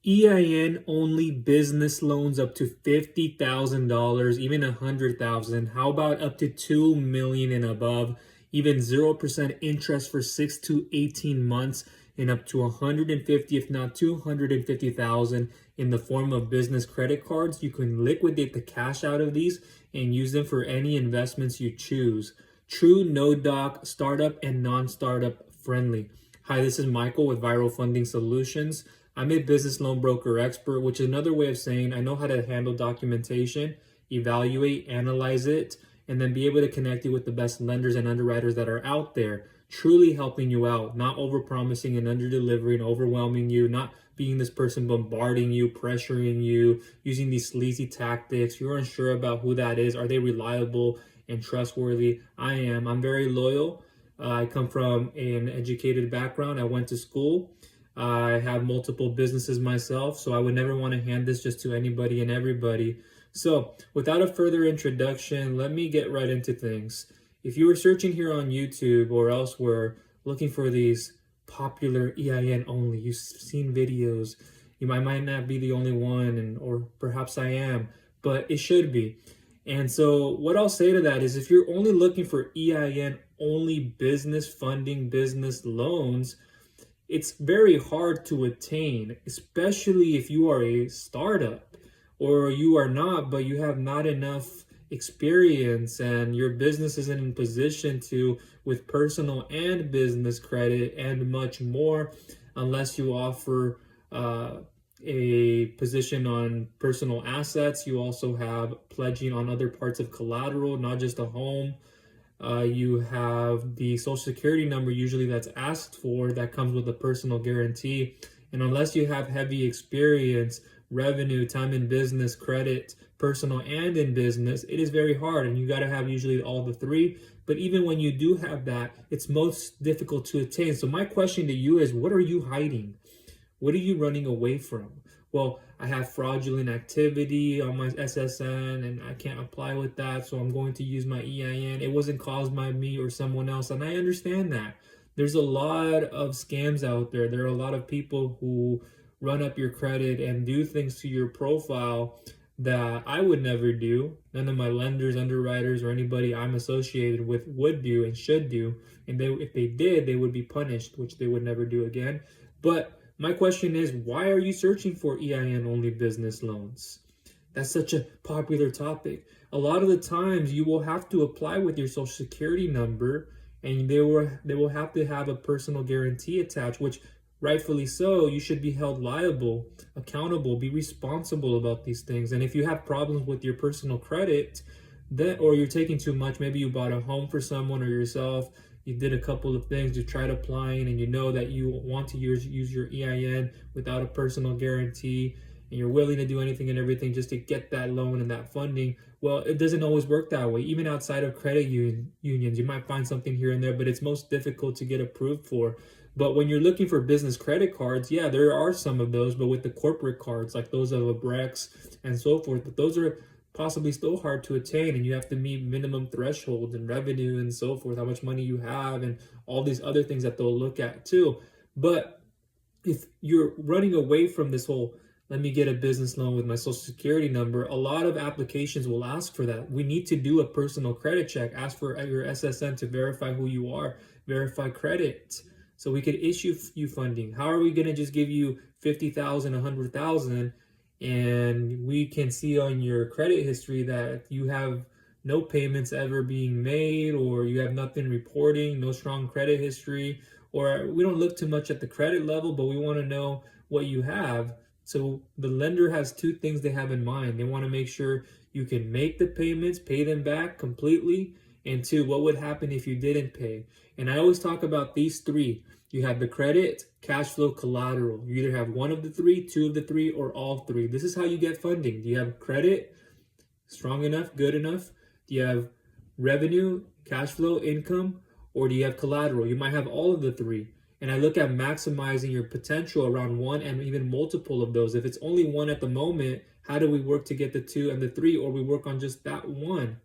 EIN only business loans up to $50,000, even $100,000. How about up to $2 million and above? Even 0% interest for 6 to 18 months and up to 150, if not 250,000 in the form of business credit cards. You can liquidate the cash out of these and use them for any investments you choose. True no doc, startup and non-startup friendly. Hi, this is Michael with Viral Funding Solutions. I'm a business loan broker expert, which is another way of saying I know how to handle documentation, evaluate, analyze it, and then be able to connect you with the best lenders and underwriters that are out there, truly helping you out, not overpromising and under-delivering, overwhelming you, not being this person bombarding you, pressuring you, using these sleazy tactics. You're unsure about who that is. Are they reliable and trustworthy? I am. I'm very loyal. I come from an educated background. I went to school. I have multiple businesses myself, so I would never want to hand this just to anybody and everybody. So, without a further introduction, let me get right into things. If you were searching here on YouTube or elsewhere looking for these popular EIN only, you've seen videos, might not be the only one, or perhaps I am, but it should be. And so what I'll say to that is if you're only looking for EIN only business funding, business loans, it's very hard to attain, especially if you are a startup or you are not, but you have not enough experience and your business isn't in position to, with personal and business credit and much more, unless you offer a position on personal assets. You also have pledging on other parts of collateral, not just a home. You have the social security number usually that's asked for that comes with a personal guarantee. And unless you have heavy experience, revenue, time in business, credit, personal and in business, it is very hard. And you got to have usually all the three. But even when you do have that, it's most difficult to attain. So my question to you is, what are you hiding? What are you running away from? Well, I have fraudulent activity on my SSN and I can't apply with that, so I'm going to use my EIN. It wasn't caused by me or someone else, and I understand that. There's a lot of scams out there. There are a lot of people who run up your credit and do things to your profile that I would never do. None of my lenders, underwriters, or anybody I'm associated with would do and should do. And if they did, they would be punished, which they would never do again. But my question is, why are you searching for EIN only business loans? That's such a popular topic. A lot of the times you will have to apply with your social security number and they will have to have a personal guarantee attached, which rightfully so, you should be held liable, accountable, be responsible about these things. And if you have problems with your personal credit, or you're taking too much, maybe you bought a home for someone or yourself, you did a couple of things, you tried applying and you know that you want to use your EIN without a personal guarantee and you're willing to do anything and everything just to get that loan and that funding. Well, it doesn't always work that way. Even outside of credit unions, you might find something here and there, but it's most difficult to get approved for. But when you're looking for business credit cards, yeah, there are some of those, but with the corporate cards, like those of a Brex and so forth, but those are possibly still hard to attain, and you have to meet minimum thresholds and revenue and so forth, how much money you have and all these other things that they'll look at too. But if you're running away from this whole, let me get a business loan with my social security number, a lot of applications will ask for that. We need to do a personal credit check, ask for your SSN to verify who you are, verify credit, so we could issue you funding. How are we going to just give you 50,000, 100,000? And we can see on your credit history that you have no payments ever being made, or you have nothing reporting, no strong credit history, or we don't look too much at the credit level, but we want to know what you have. So the lender has two things they have in mind. They want to make sure you can make the payments, pay them back completely, and two, what would happen if you didn't pay? And I always talk about these three. You have the credit, cash flow, collateral. You either have one of the three, two of the three, or all three. This is how you get funding. Do you have credit, strong enough, good enough? Do you have revenue, cash flow, income? Or do you have collateral? You might have all of the three. And I look at maximizing your potential around one and even multiple of those. If it's only one at the moment, how do we work to get the two and the three? Or we work on just that one?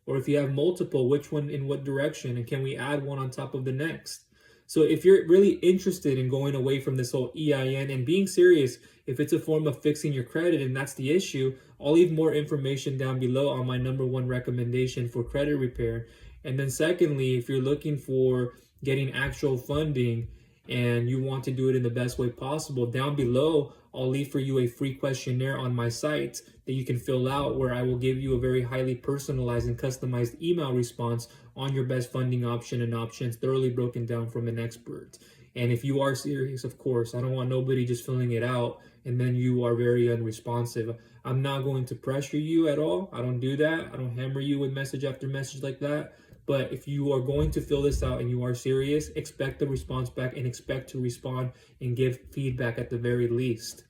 Or if you have multiple, which one in what direction? And can we add one on top of the next? So if you're really interested in going away from this whole EIN and being serious, if it's a form of fixing your credit and that's the issue, I'll leave more information down below on my number one recommendation for credit repair. And then secondly, if you're looking for getting actual funding and you want to do it in the best way possible, down below, I'll leave for you a free questionnaire on my site that you can fill out, where I will give you a very highly personalized and customized email response on your best funding option and options, thoroughly broken down from an expert. And if you are serious, of course, I don't want nobody just filling it out and then you are very unresponsive. I'm not going to pressure you at all. I don't do that. I don't hammer you with message after message like that. But if you are going to fill this out and you are serious, expect the response back and expect to respond and give feedback at the very least.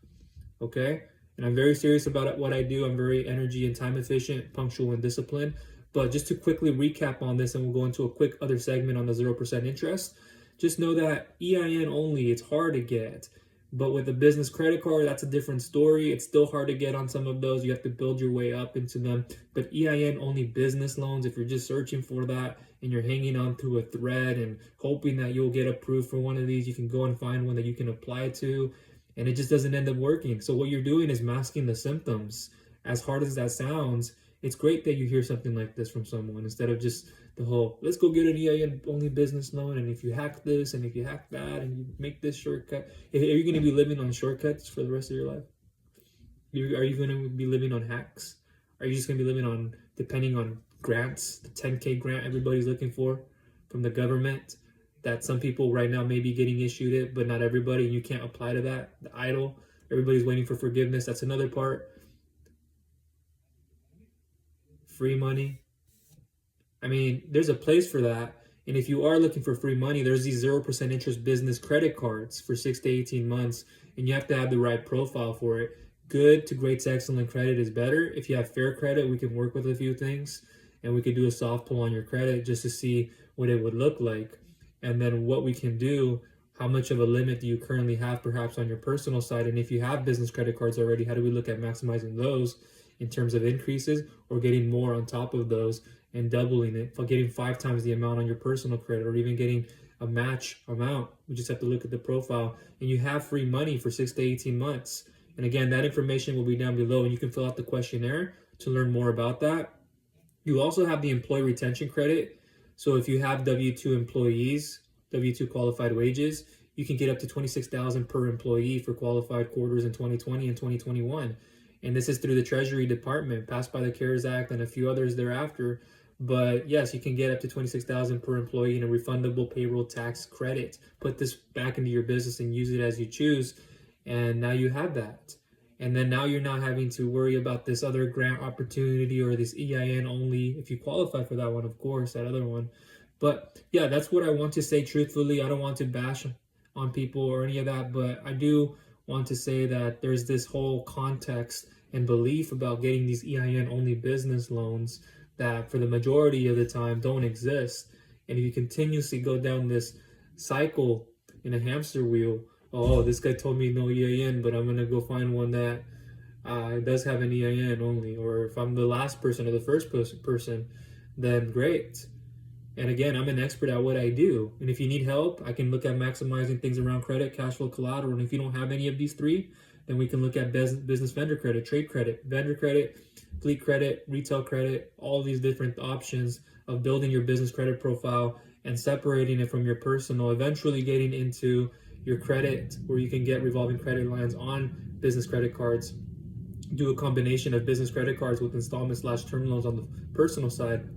Okay? And I'm very serious about what I do. I'm very energy and time efficient, punctual, and disciplined. But just to quickly recap on this, and we'll go into a quick other segment on the 0% interest, just know that EIN only, it's hard to get. But with a business credit card, that's a different story. It's still hard to get on some of those. You have to build your way up into them. But EIN only business loans, if you're just searching for that and you're hanging on to a thread and hoping that you'll get approved for one of these, you can go and find one that you can apply to, and it just doesn't end up working. So what you're doing is masking the symptoms. As hard as that sounds, it's great that you hear something like this from someone instead of just the whole, let's go get an EIN only business loan, and if you hack this and if you hack that and you make this shortcut, are you going to be living on shortcuts for the rest of your life? Are you going to be living on hacks? Are you just going to be living on depending on grants, the 10K grant everybody's looking for from the government, that some people right now may be getting issued it, but not everybody, and you can't apply to that? The idle, everybody's waiting for forgiveness. That's another part. Free money. I mean, there's a place for that. And if you are looking for free money, there's these 0% interest business credit cards for 6 to 18 months, and you have to have the right profile for it. Good to great to excellent credit is better. If you have fair credit, we can work with a few things, and we could do a soft pull on your credit just to see what it would look like. And then what we can do, how much of a limit do you currently have perhaps on your personal side? And if you have business credit cards already, how do we look at maximizing those in terms of increases or getting more on top of those and doubling it, for getting 5 times the amount on your personal credit, or even getting a match amount? We just have to look at the profile, and you have free money for 6 to 18 months. And again, that information will be down below, and you can fill out the questionnaire to learn more about that. You also have the employee retention credit. So if you have W-2 employees, W-2 qualified wages, you can get up to $26,000 per employee for qualified quarters in 2020 and 2021. And this is through the Treasury Department, passed by the CARES Act and a few others thereafter. But yes, you can get up to $26,000 per employee in a refundable payroll tax credit. Put this back into your business and use it as you choose. And now you have that. And then now you're not having to worry about this other grant opportunity or this EIN only, if you qualify for that one, of course, that other one. But yeah, that's what I want to say truthfully. I don't want to bash on people or any of that, but I do want to say that there's this whole context and belief about getting these EIN only business loans that for the majority of the time don't exist. And if you continuously go down this cycle in a hamster wheel, oh, this guy told me no EIN, but I'm going to go find one that does have an EIN only. Or if I'm the last person or the first person, then great. And again, I'm an expert at what I do. And if you need help, I can look at maximizing things around credit, cash flow, collateral. And if you don't have any of these three, then we can look at business vendor credit, trade credit, vendor credit, fleet credit, retail credit, all these different options of building your business credit profile and separating it from your personal, eventually getting into your credit, where you can get revolving credit lines on business credit cards. Do a combination of business credit cards with installment/term loans on the personal side,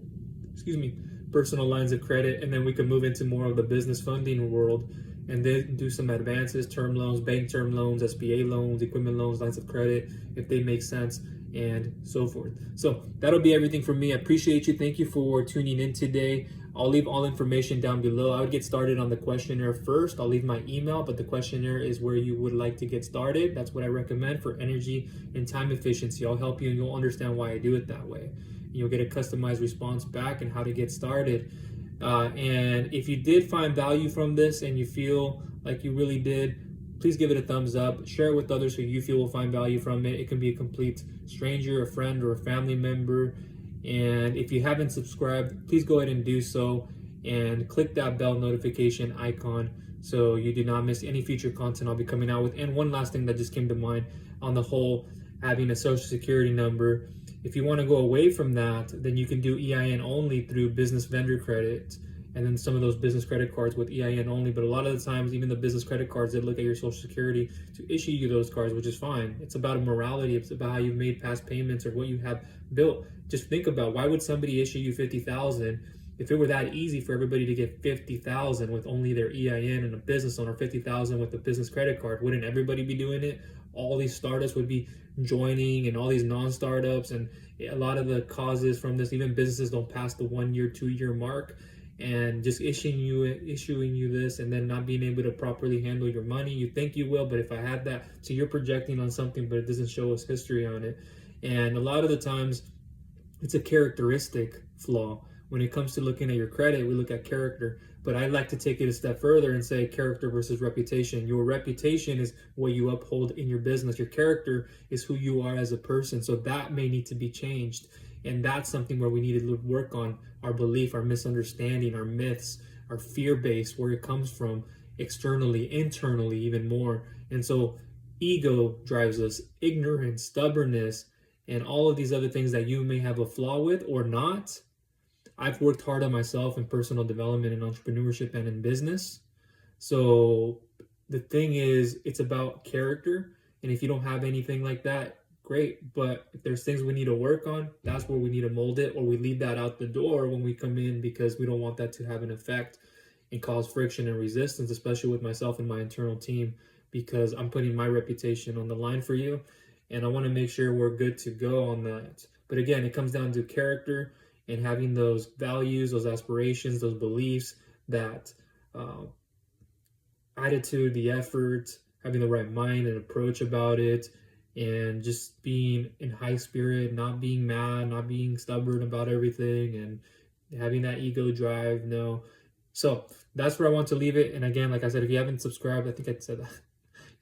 personal lines of credit, and then we can move into more of the business funding world and then do some advances, term loans, bank term loans, SBA loans, equipment loans, lines of credit, if they make sense, and so forth. So that'll be everything from me. I appreciate you. Thank you for tuning in today. I'll leave all information down below. I would get started on the questionnaire first. I'll leave my email, but the questionnaire is where you would like to get started. That's what I recommend for energy and time efficiency. I'll help you and you'll understand why I do it that way. You'll get a customized response back and how to get started. And if you did find value from this and you feel like you really did, please give it a thumbs up. Share it with others who you feel will find value from it. It can be a complete stranger, a friend, or a family member. And if you haven't subscribed, please go ahead and do so. and click that bell notification icon so you do not miss any future content I'll be coming out with. And one last thing that just came to mind on the whole having a social security number. If you want to go away from that, then you can do EIN only through business vendor credit, and then some of those business credit cards with EIN only. But a lot of the times, even the business credit cards, they look at your social security to issue you those cards, which is fine. It's about a morality. It's about how you've made past payments or what you have built. Just think about, why would somebody issue you 50,000 if it were that easy for everybody to get 50,000 with only their EIN and a business owner, 50,000 with a business credit card? Wouldn't everybody be doing it? All these startups would be joining, and all these non-startups, and a lot of the causes from this, even businesses don't pass the 1 year, 2 year mark, and just issuing you this and then not being able to properly handle your money. You think you will, but if I had that, so you're projecting on something, but it doesn't show us history on it. And a lot of the times it's a characteristic flaw. When it comes to looking at your credit, we look at character, but I like to take it a step further and say character versus reputation. Your reputation is what you uphold in your business. Your character is who you are as a person. So that may need to be changed. And that's something where we need to work on our belief, our misunderstanding, our myths, our fear base, where it comes from externally, internally, even more. And so ego drives us, ignorance, stubbornness, and all of these other things that you may have a flaw with or not. I've worked hard on myself in personal development and entrepreneurship and in business. So the thing is, it's about character. And if you don't have anything like that, great. But if there's things we need to work on, that's where we need to mold it, or we leave that out the door when we come in, because we don't want that to have an effect and cause friction and resistance, especially with myself and my internal team, because I'm putting my reputation on the line for you. And I want to make sure we're good to go on that. But again, it comes down to character and having those values, those aspirations, those beliefs, that attitude, the effort, having the right mind and approach about it, and just being in high spirit, not being mad, not being stubborn about everything, and having that ego drive. No. So that's where I want to leave it. And again, like I said, if you haven't subscribed, I think I said that.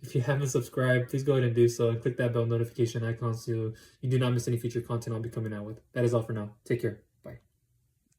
If you haven't subscribed, please go ahead and do so, and click that bell notification icon so you do not miss any future content I'll be coming out with. That is all for now. Take care.